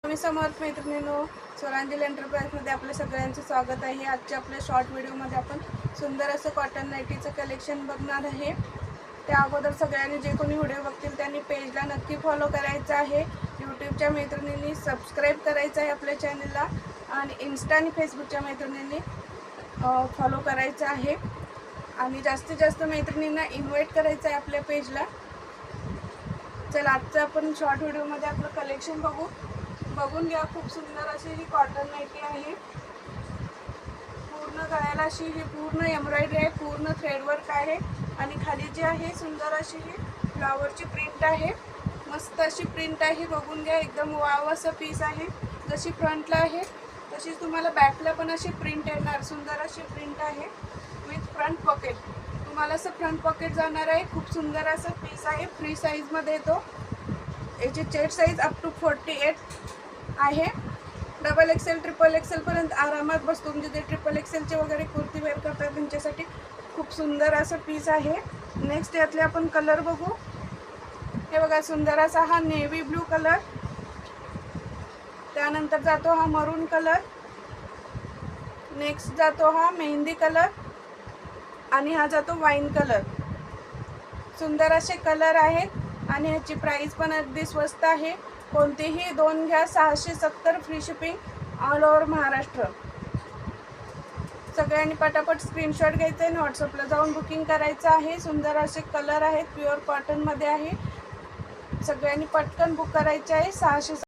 मी समर्थ मैत्रिणींनो, स्वरांजली एंटरप्राइजमध्ये आपल्या सगळ्यांचं स्वागत आहे। आजच्या आपल्या शॉर्ट व्हिडिओमध्ये आपण सुंदर असं कॉटन नाईटीचं कलेक्शन बघणार आहे। त्या अगोदर सगळ्यांनी जे कोणी व्हिडिओ बघतील त्यांनी पेजला नक्की फॉलो करायचं आहे। यूट्यूबच्या मैत्रिणींनी सबस्क्राईब करायचं आहे आपल्या चॅनलला, आणि इन्स्टा आणि फेसबुकच्या मैत्रिणींनी फॉलो करायचं आहे, आणि जास्तीत जास्त मैत्रिणींना इन्व्हाइट करायचं आहे आपल्या पेजला। चला आजचं आपण शॉर्ट व्हिडिओमध्ये आपलं कलेक्शन बघून घ्या। खूप सुंदर अशी ही कॉटन नाईटी आहे। पूर्ण गळ्याला अशी ही पूर्ण एम्ब्रॉयडरी आहे, पूर्ण थ्रेडवर्क आहे, आणि खाली जी आहे सुंदर अशी ही फ्लावरची प्रिंट आहे। मस्त अशी प्रिंट आहे, बघून घ्या। एकदम वाव असं पीस आहे। जशी फ्रंटला आहे तशीच तुम्हाला बॅकला पण अशी प्रिंट येणार। सुंदर अशी प्रिंट आहे विथ फ्रंट पॉकेट। तुम्हाला असं फ्रंट पॉकेट जाणार आहे। खूप सुंदर असं पीस आहे। फ्री साईजमध्ये येतो। याची चेस्ट साईज अप टू 48 आहे। डबल एक्सेल ट्रिपल एक्सेल पर्यंत आरामात बसतो। म्हणजे ते ट्रिपल एक्सेलचे वगैरे कुर्ती वेअर करतात त्यांच्यासाठी खूप सुंदर असं पीस आहे। नेक्स्ट यातले आपण कलर बघू। हे बघा, सुंदर असा हा नेव्ही ब्लू कलर, त्यानंतर जातो हा मरून कलर, नेक्स्ट जातो हा मेहंदी कलर, आणि हा जातो वाईन कलर। सुंदर असे कलर आहेत, आणि ह्याची प्राइस पण अगदी स्वस्त आहे। कोणतेही दोन घ्या 670 free shipping all over Maharashtra. सगळ्यांनी पटापट स्क्रीनशॉट घ्यायचा आहे आणि व्हॉट्सअपला जाऊन बुकिंग करायचं आहे। सुंदर असे कलर आहेत, प्युअर कॉटनमध्ये आहे। सगळ्यांनी पटकन बुक करायचे आहे। 670